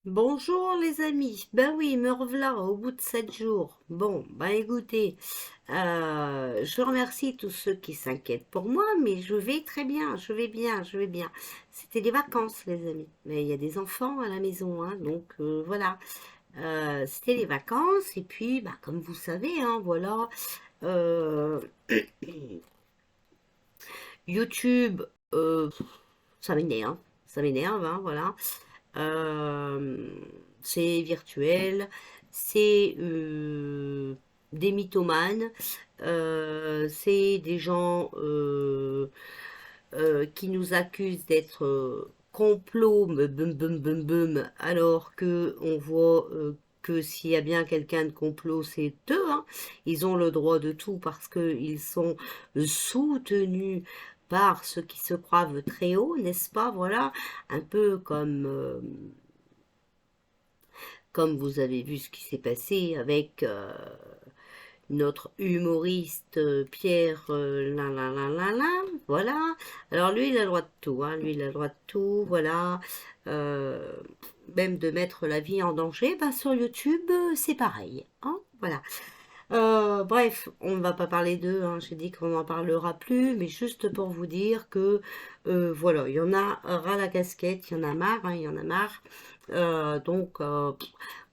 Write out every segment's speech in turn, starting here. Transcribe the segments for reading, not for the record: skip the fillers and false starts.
Bonjour les amis, ben oui, me revoilà au bout de 7 jours. Bon, ben écoutez, je remercie tous ceux qui s'inquiètent pour moi, mais je vais très bien, je vais bien, je vais bien. C'était des vacances les amis, mais il y a des enfants à la maison, hein, donc voilà. C'était les vacances, et puis, bah, comme vous savez, hein, voilà, euh, YouTube, ça m'énerve, hein, voilà. Euh, c'est virtuel, c'est des mythomanes, c'est des gens qui nous accusent d'être complot, bum bum bum bum, alors que on voit que s'il y a bien quelqu'un de complot, c'est eux, hein. Ils ont le droit de tout parce qu'ils sont soutenus par ceux qui se croient très haut, n'est-ce pas? Voilà, un peu comme vous avez vu ce qui s'est passé avec notre humoriste Pierre voilà. Alors lui, il a le droit de tout, hein, lui, il a le droit de tout, voilà. Euh, Même de mettre la vie en danger, bah, sur YouTube, c'est pareil, hein, voilà. Bref, on ne va pas parler d'eux, hein, j'ai dit qu'on n'en parlera plus, mais juste pour vous dire que voilà, il y en a ras la casquette, il y en a marre, hein, il y en a marre.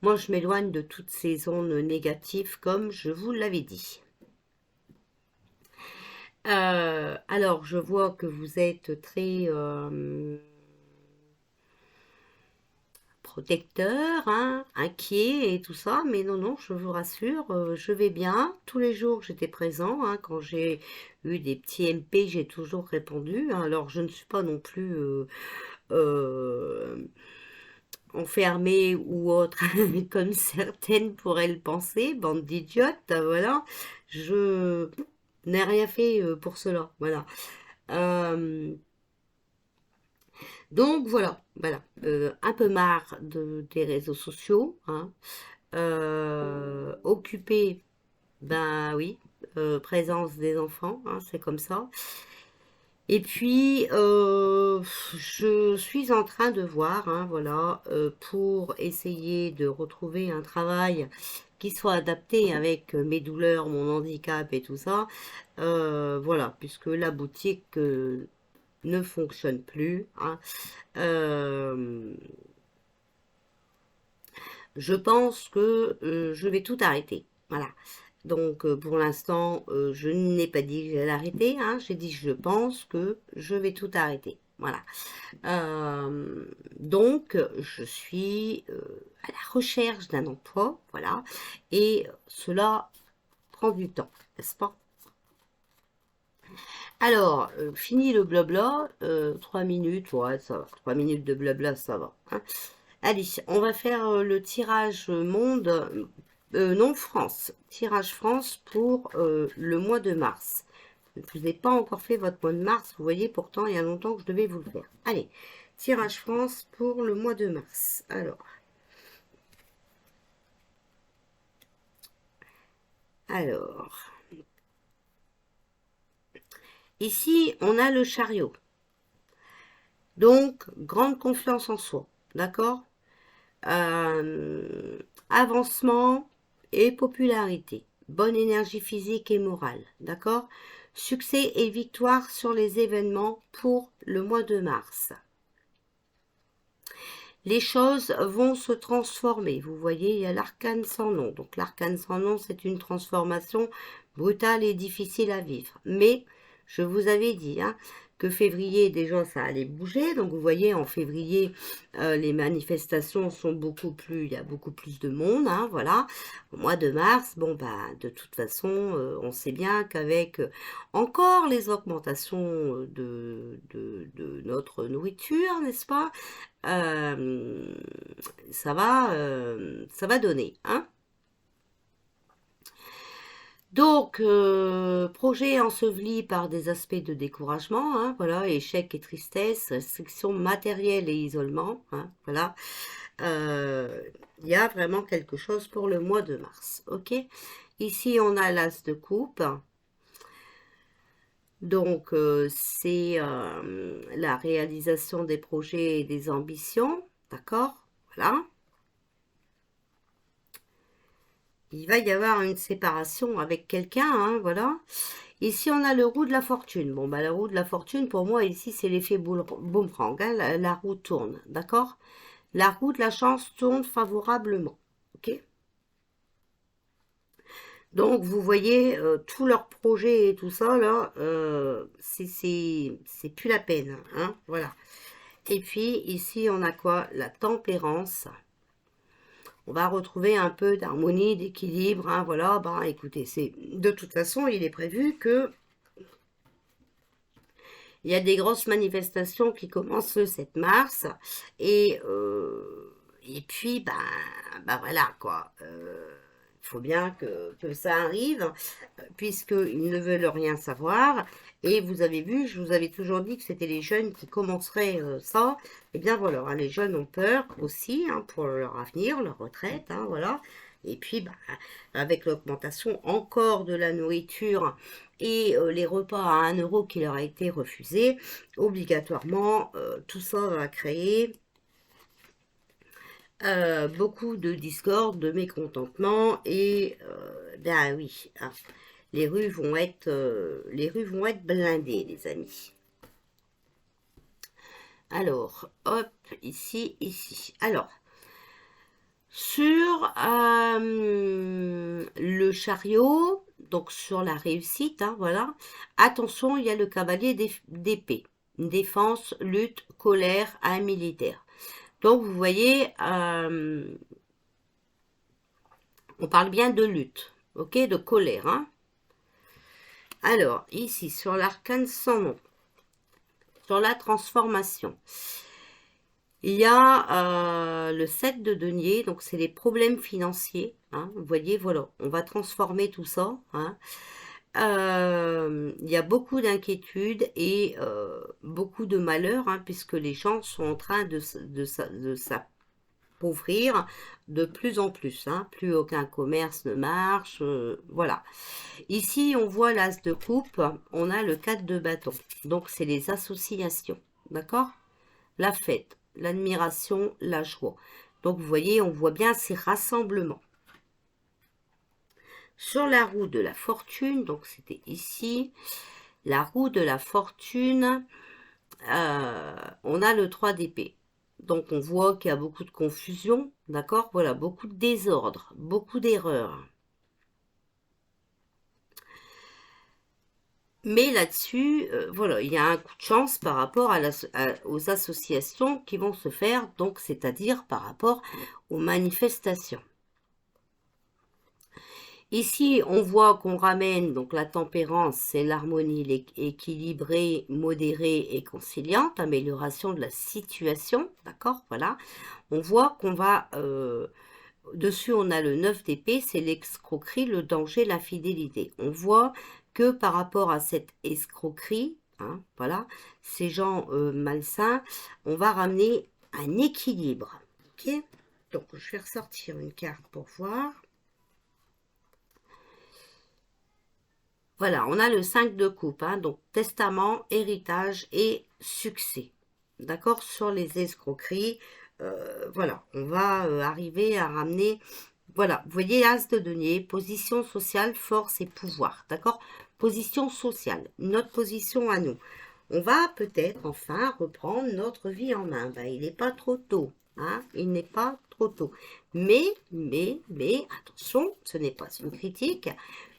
Moi je m'éloigne de toutes ces ondes négatives comme je vous l'avais dit. Alors je vois que vous êtes très protecteur, hein, inquiet et tout ça, mais non, non, je vous rassure, je vais bien. Tous les jours, j'étais présent, hein, quand j'ai eu des petits MP, j'ai toujours répondu, hein. Alors, je ne suis pas non plus euh, enfermée ou autre, comme certaines pourraient le penser, bande d'idiotes, voilà. Je n'ai rien fait pour cela, voilà. Euh, donc voilà, voilà, un peu marre des réseaux sociaux, hein. Occupé, ben oui, présence des enfants, hein, c'est comme ça. Et puis, je suis en train de voir, hein, voilà, pour essayer de retrouver un travail qui soit adapté avec mes douleurs, mon handicap et tout ça. Voilà, puisque la boutique ne fonctionne plus, hein. Euh, je pense que je vais tout arrêter. Voilà. Donc pour l'instant, je n'ai pas dit que j'allais arrêter, hein. J'ai dit je pense que je vais tout arrêter. Voilà. Donc je suis à la recherche d'un emploi, voilà. Et cela prend du temps, n'est-ce pas? Alors, fini le blabla, 3 minutes, ouais, ça va. 3 minutes de blabla, ça va, hein. Allez, on va faire le tirage monde, non France, tirage France pour le mois de mars. Je vous ai pas encore fait votre mois de mars, vous voyez, pourtant il y a longtemps que je devais vous le faire. Allez, tirage France pour le mois de mars. Alors, ici on a le chariot. Donc, grande confiance en soi, d'accord? Euh, Avancement et popularité, bonne énergie physique et morale, d'accord? Succès et victoire sur les événements pour le mois de mars. Les choses vont se transformer. Vous voyez, il y a l'arcane sans nom. Donc l'arcane sans nom, c'est une transformation brutale et difficile à vivre. Mais je vous avais dit, hein, que février, déjà, ça allait bouger. Donc vous voyez, en février, les manifestations sont beaucoup plus, il y a beaucoup plus de monde, hein, voilà. Au mois de mars, bon, bah, de toute façon, on sait bien qu'avec encore les augmentations de notre nourriture, n'est-ce pas? euh, ça va donner, hein. Donc, projet enseveli par des aspects de découragement, hein, voilà, échec et tristesse, restriction matérielle et isolement, hein, voilà. Euh, Il y a vraiment quelque chose pour le mois de mars, ok? Ici, on a l'as de coupe, donc c'est la réalisation des projets et des ambitions, d'accord? Voilà. Il va y avoir une séparation avec quelqu'un, hein, voilà. Ici, on a le roue de la fortune. Bon, bah, la roue de la fortune, pour moi, ici, c'est l'effet boomerang, hein, la roue tourne, d'accord? La roue de la chance tourne favorablement, ok? Donc, vous voyez, tous leurs projets et tout ça, là, c'est plus la peine, hein, voilà. Et puis, ici, on a quoi? La tempérance. On va retrouver un peu d'harmonie, d'équilibre, hein, voilà. Bah, écoutez, de toute façon, il est prévu que il y a des grosses manifestations qui commencent le 7 mars. Et puis, bah voilà, quoi. Il faut bien que ça arrive, puisqu'ils ne veulent rien savoir. Et vous avez vu, je vous avais toujours dit que c'était les jeunes qui commenceraient ça. Et bien voilà, hein, les jeunes ont peur aussi, hein, pour leur avenir, leur retraite, hein, voilà. Et puis, bah, avec l'augmentation encore de la nourriture et les repas à 1 € qui leur a été refusé, obligatoirement, tout ça va créer beaucoup de discorde, de mécontentement et ben oui, hein, les rues vont être blindées, les amis. Alors, hop, ici, ici. Alors, sur le chariot, donc sur la réussite, hein, voilà. Attention, il y a le cavalier d'épée. Défense, lutte, colère, un militaire. Donc, vous voyez, on parle bien de lutte, ok, de colère, hein. Alors, ici, sur l'arcane sans nom, sur la transformation, il y a le 7 de denier, donc c'est les problèmes financiers, hein. Vous voyez, voilà, on va transformer tout ça, hein. Il y a beaucoup d'inquiétudes et beaucoup de malheur, hein, puisque les gens sont en train de s'appauvrir de plus en plus, hein. Plus aucun commerce ne marche, voilà. Ici, on voit l'as de coupe, on a le 4 de bâton. Donc, c'est les associations, d'accord? La fête, l'admiration, la joie. Donc, vous voyez, on voit bien ces rassemblements. Sur la roue de la fortune, donc c'était ici, la roue de la fortune, on a le 3 d'épée. Donc, on voit qu'il y a beaucoup de confusion, d'accord? Voilà, beaucoup de désordre, beaucoup d'erreurs. Mais là-dessus, voilà, il y a un coup de chance par rapport aux associations qui vont se faire, donc c'est-à-dire par rapport aux manifestations. Ici, on voit qu'on ramène, donc la tempérance, c'est l'harmonie équilibrée, modérée et conciliante, amélioration de la situation, d'accord, voilà. On voit qu'on va, dessus on a le 9 d'épée, c'est l'escroquerie, le danger, l'infidélité. On voit que par rapport à cette escroquerie, hein, voilà, ces gens malsains, on va ramener un équilibre, ok. Donc, je vais ressortir une carte pour voir. Voilà, on a le 5 de coupe, hein, donc testament, héritage et succès. D'accord, sur les escroqueries, voilà, on va arriver à ramener, voilà, vous voyez, as de denier, position sociale, force et pouvoir, d'accord? Position sociale, notre position à nous. On va peut-être enfin reprendre notre vie en main. Ben, il n'est pas trop tôt, hein, il n'est pas trop tôt. Mais, attention, ce n'est pas une critique,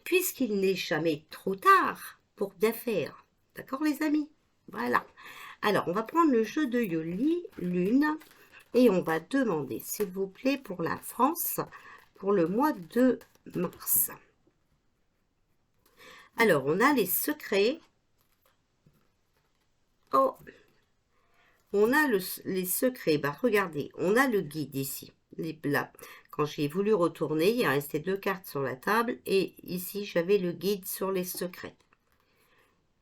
puisqu'il n'est jamais trop tard pour bien faire. D'accord, les amis? Voilà. Alors, on va prendre le jeu de Yoli, Lune, et on va demander, s'il vous plaît, pour la France, pour le mois de mars. Alors, on a les secrets. Oh, on a les secrets. Bah, regardez, on a le guide ici. Là, quand j'ai voulu retourner, il restait 2 cartes sur la table. Et ici, j'avais le guide sur les secrets.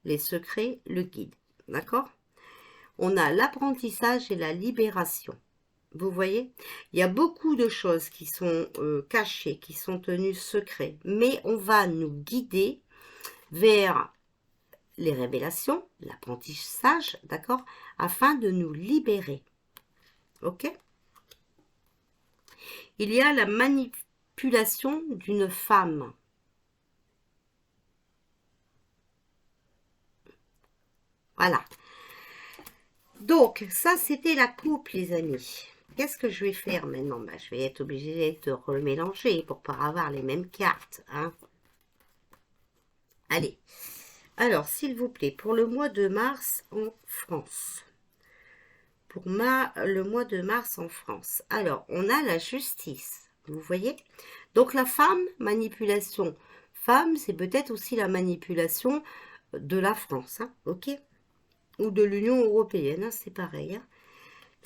Les secrets, le guide. D'accord? On a l'apprentissage et la libération. Vous voyez, il y a beaucoup de choses qui sont cachées, qui sont tenues secrets, mais on va nous guider vers les révélations, l'apprentissage, d'accord, afin de nous libérer. Ok? Il y a la manipulation d'une femme. Voilà. Donc, ça, c'était la coupe, les amis. Qu'est-ce que je vais faire maintenant? Ben, je vais être obligée de remélanger pour pas avoir les mêmes cartes. Hein. Allez. Alors, s'il vous plaît, pour le mois de mars en France. Le mois de mars en France. Alors, on a la justice. Vous voyez? Donc, la femme, manipulation. Femme, c'est peut-être aussi la manipulation de la France. Hein, ok? Ou de l'Union européenne. Hein, c'est pareil. Hein.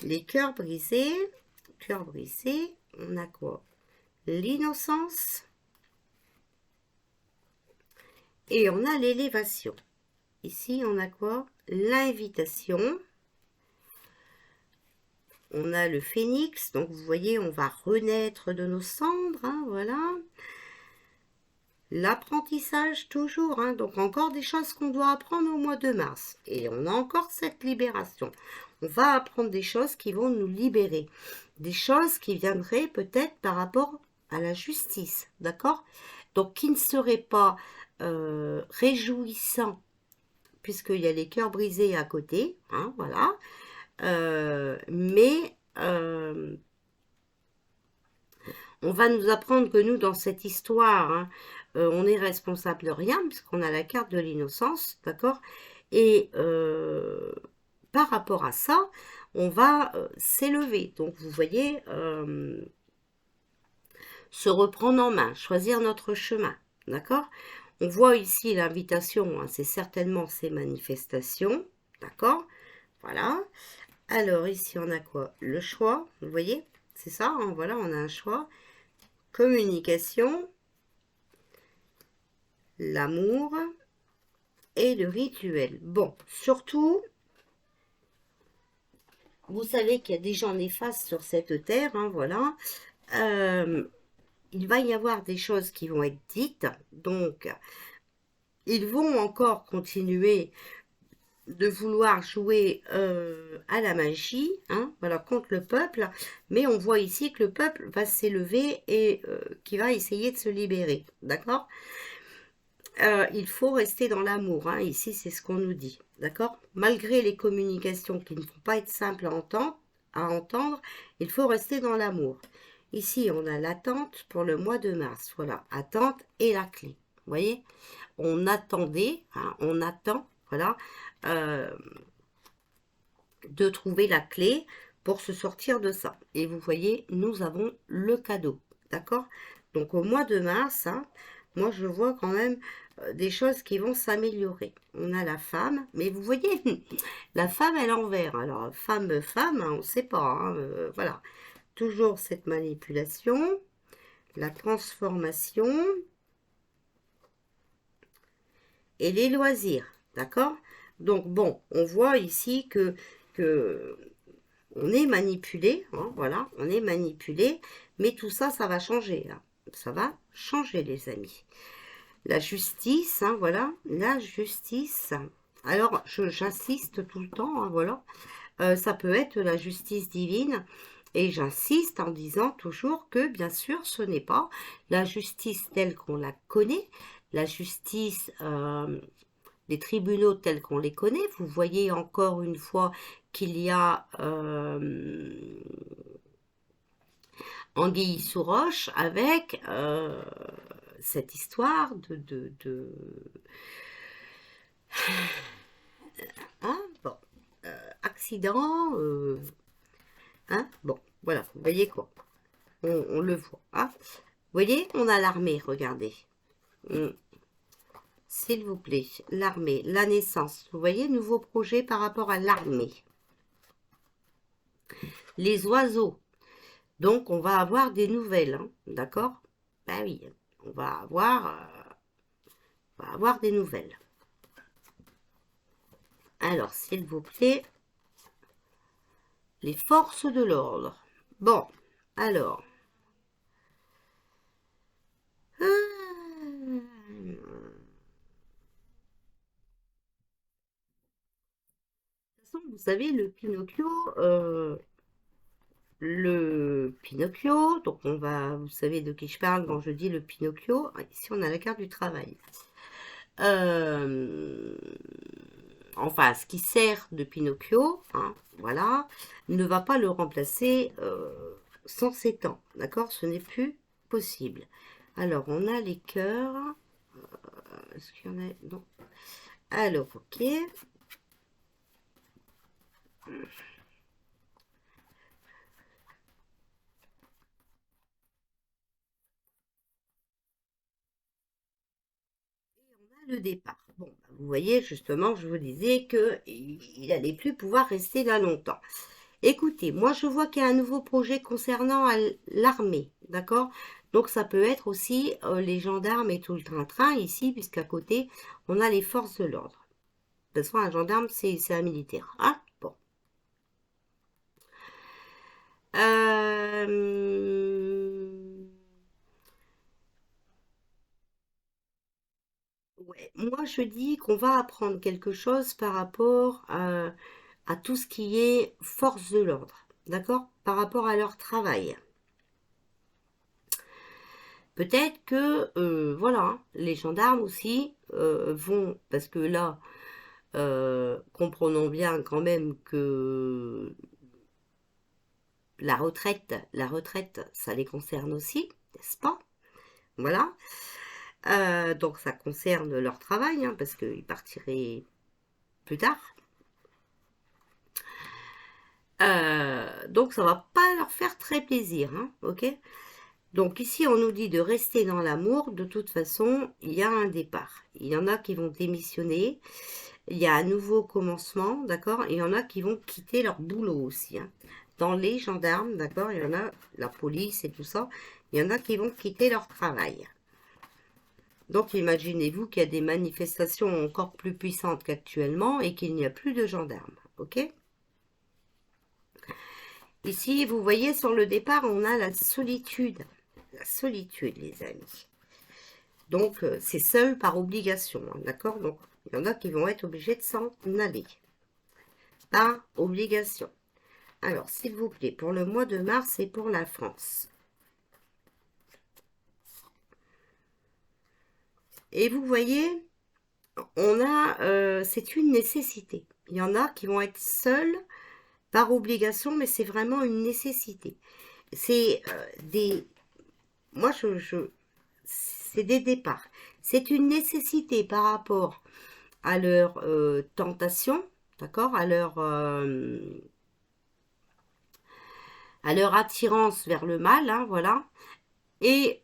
Les cœurs brisés. Cœur brisé. On a quoi? L'innocence. Et on a l'élévation. Ici, on a quoi? L'invitation. On a le phénix, donc vous voyez, on va renaître de nos cendres, hein, voilà. L'apprentissage toujours, hein, donc encore des choses qu'on doit apprendre au mois de mars. Et on a encore cette libération. On va apprendre des choses qui vont nous libérer. Des choses qui viendraient peut-être par rapport à la justice, d'accord? Donc qui ne seraient pas réjouissants, puisqu'il y a les cœurs brisés à côté, hein, voilà. Mais on va nous apprendre que nous, dans cette histoire, hein, on est responsable de rien, puisqu'on a la carte de l'innocence, d'accord? Et par rapport à ça, on va s'élever. Donc, vous voyez, se reprendre en main, choisir notre chemin, d'accord? On voit ici l'invitation, hein, c'est certainement ces manifestations, d'accord? Voilà. Alors, ici, on a quoi? Le choix, vous voyez? C'est ça, hein, voilà, on a un choix. Communication, l'amour et le rituel. Bon, surtout, vous savez qu'il y a des gens néfastes sur cette terre, hein, voilà. Il va y avoir des choses qui vont être dites, donc ils vont encore continuer de vouloir jouer à la magie, hein, voilà, contre le peuple, mais on voit ici que le peuple va s'élever et qui va essayer de se libérer, d'accord? Il faut rester dans l'amour, hein, ici c'est ce qu'on nous dit, d'accord? Malgré les communications qui ne vont pas être simples à entendre, il faut rester dans l'amour. Ici on a l'attente pour le mois de mars, voilà, attente et la clé, vous voyez? On attendait, hein, on attend, voilà, de trouver la clé pour se sortir de ça. Et vous voyez, nous avons le cadeau, d'accord? Donc au mois de mars, hein, moi je vois quand même des choses qui vont s'améliorer. On a la femme, mais vous voyez, la femme à l'envers. Alors femme, hein, on ne sait pas, hein, voilà. Toujours cette manipulation, la transformation et les loisirs, d'accord? Donc bon, on voit ici que on est manipulé, hein, voilà, on est manipulé, mais tout ça, ça va changer, là. Ça va changer, les amis. La justice, hein, voilà, la justice. Alors, j'insiste tout le temps, hein, voilà. Ça peut être la justice divine, et j'insiste en disant toujours que, bien sûr, ce n'est pas la justice telle qu'on la connaît, la justice les tribunaux tels qu'on les connaît. Vous voyez encore une fois qu'il y a Anguille sous roche avec cette histoire hein, bon, accident, hein, bon, voilà, vous voyez quoi, on le voit, hein. Vous voyez, on a l'armée, regardez. S'il vous plaît, l'armée, la naissance. Vous voyez, nouveau projet par rapport à l'armée. Les oiseaux. Donc, on va avoir des nouvelles, hein, d'accord? Ben oui, on va avoir des nouvelles. Alors, s'il vous plaît, les forces de l'ordre. Bon, alors. De toute façon, vous savez, le Pinocchio, le Pinocchio. Donc on va, vous savez de qui je parle quand je dis le Pinocchio. Ici on a la carte du travail. Euh, enfin, ce qui sert de Pinocchio, hein, voilà, ne va pas le remplacer sans 7 ans. D'accord? Ce n'est plus possible. Alors, on a les cœurs. Est-ce qu'il y en a? Non. Alors, ok. Le départ. Bon, bah, vous voyez, justement, je vous disais que il n'allait plus pouvoir rester là longtemps. Écoutez, moi je vois qu'il y a un nouveau projet concernant l'armée, d'accord? Donc ça peut être aussi les gendarmes et tout le train-train ici, puisqu'à côté, on a les forces de l'ordre. De toute façon, un gendarme, c'est un militaire, hein? Bon. Euh, Ouais, moi je dis qu'on va apprendre quelque chose par rapport à tout ce qui est force de l'ordre, d'accord? Par rapport à leur travail. Peut-être que, voilà, hein, les gendarmes aussi vont, parce que là, comprenons bien quand même que la retraite, ça les concerne aussi, n'est-ce pas? Voilà. Donc ça concerne leur travail, hein, parce qu'ils partiraient plus tard. Donc ça va pas leur faire très plaisir, hein, ok? Donc ici on nous dit de rester dans l'amour, de toute façon il y a un départ. Il y en a qui vont démissionner, il y a un nouveau commencement, d'accord? Et il y en a qui vont quitter leur boulot aussi, hein. Dans les gendarmes, d'accord? Il y en a, la police et tout ça, il y en a qui vont quitter leur travail. Donc imaginez-vous qu'il y a des manifestations encore plus puissantes qu'actuellement et qu'il n'y a plus de gendarmes, ok? Ici, vous voyez, sur le départ, on a la solitude. La solitude, les amis. Donc, c'est seul par obligation, hein, d'accord? Donc, il y en a qui vont être obligés de s'en aller. Par obligation. Alors, s'il vous plaît, pour le mois de mars et pour la France. Et vous voyez, c'est une nécessité. Il y en a qui vont être seuls par obligation, mais c'est vraiment une nécessité. C'est moi, c'est des départs. C'est une nécessité par rapport à leur tentation, d'accord, à leur attirance vers le mal, hein, voilà. Et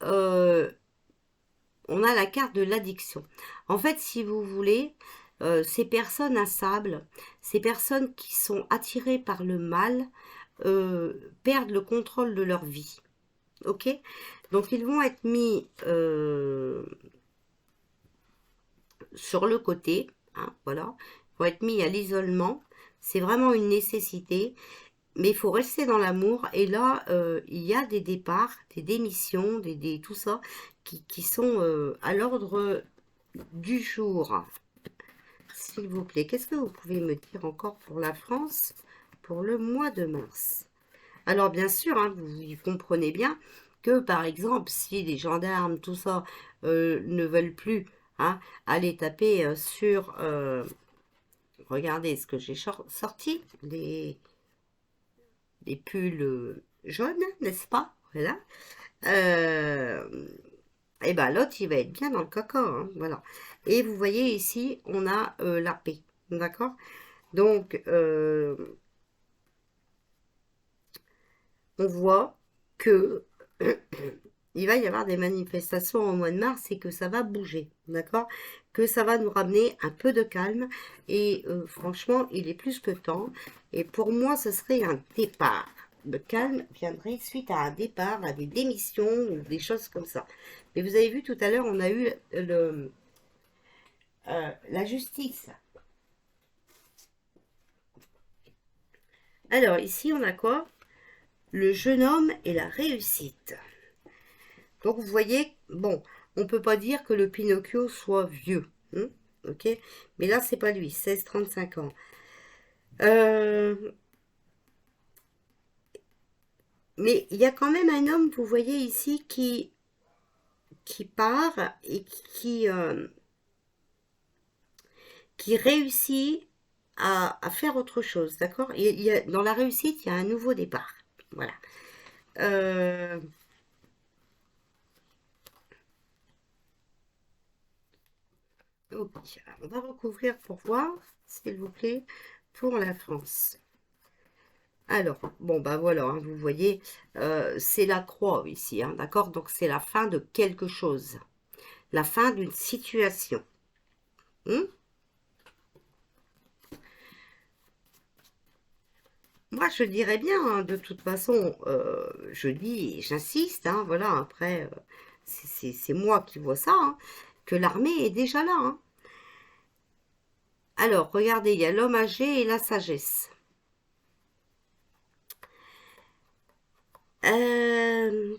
on a la carte de l'addiction. En fait, si vous voulez, ces personnes instables, ces personnes qui sont attirées par le mal, perdent le contrôle de leur vie. Ok? Donc ils vont être mis sur le côté, hein, voilà, vont être mis à l'isolement. C'est vraiment une nécessité, mais il faut rester dans l'amour. Et là, il y a des départs, des démissions, tout ça, qui sont à l'ordre du jour. S'il vous plaît, qu'est-ce que vous pouvez me dire encore pour la France, pour le mois de mars? Alors bien sûr, hein, vous comprenez bien que par exemple, si les gendarmes, tout ça, ne veulent plus, hein, aller taper sur... regardez ce que j'ai sorti, les pulls jaunes, n'est-ce pas? Voilà. Et ben l'autre, il va être bien dans le caca, hein, voilà. Et vous voyez ici, on a la paix, d'accord? Donc, on voit que il va y avoir des manifestations au mois de mars et que ça va bouger, d'accord? Que ça va nous ramener un peu de calme et franchement, il est plus que temps. Et pour moi, ce serait un départ. Le calme viendrait suite à un départ, à des démissions ou des choses comme ça. Mais vous avez vu tout à l'heure, on a eu la justice. Alors ici, on a quoi? Le jeune homme et la réussite. Donc vous voyez, bon, on peut pas dire que le Pinocchio soit vieux, hein, ok? Mais là, c'est pas lui, 16-35 ans. Euh, Mais il y a quand même un homme, vous voyez ici, qui part et qui réussit à faire autre chose, d'accord? Dans la réussite, il y a un nouveau départ. Voilà. Euh, ok, alors, on va recouvrir pour voir, s'il vous plaît, pour la France. Alors, bon, bah voilà, hein, vous voyez, c'est la croix ici, hein, d'accord? Donc, c'est la fin de quelque chose, la fin d'une situation. Hmm. Moi, je dirais bien, hein, de toute façon, je dis, j'insiste, hein, voilà, après, c'est moi qui vois ça, hein, que l'armée est déjà là, hein. Alors, regardez, il y a l'homme âgé et la sagesse. Euh,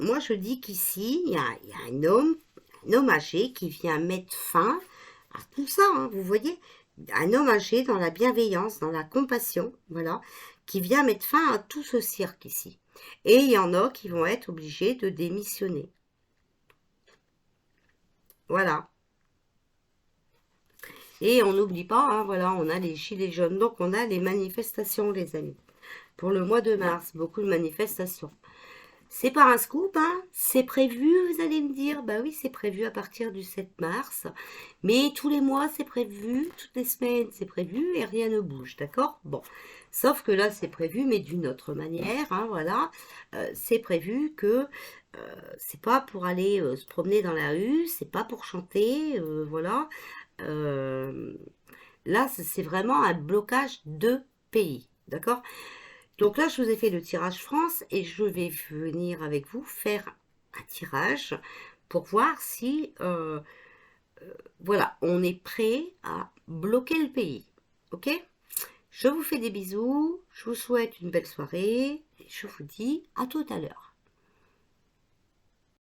Moi, je dis qu'ici, il y a un homme âgé qui vient mettre fin à tout ça, hein, vous voyez, un homme âgé dans la bienveillance, dans la compassion, voilà, qui vient mettre fin à tout ce cirque ici. Et il y en a qui vont être obligés de démissionner. Voilà. Et on n'oublie pas, hein, voilà, on a les gilets jaunes, donc on a les manifestations, les amis. Pour le mois de mars, beaucoup de manifestations. C'est pas un scoop, hein, c'est prévu, vous allez me dire. Bah oui, c'est prévu à partir du 7 mars. Mais tous les mois, c'est prévu, toutes les semaines, c'est prévu et rien ne bouge, d'accord? Bon. Sauf que là, c'est prévu, mais d'une autre manière, hein, voilà. C'est prévu que c'est pas pour aller se promener dans la rue, c'est pas pour chanter, voilà. Euh, Là, c'est vraiment un blocage de pays, d'accord? Donc là, je vous ai fait le tirage France et je vais venir avec vous faire un tirage pour voir si, voilà, on est prêt à bloquer le pays. Ok? Je vous fais des bisous, je vous souhaite une belle soirée et je vous dis à tout à l'heure.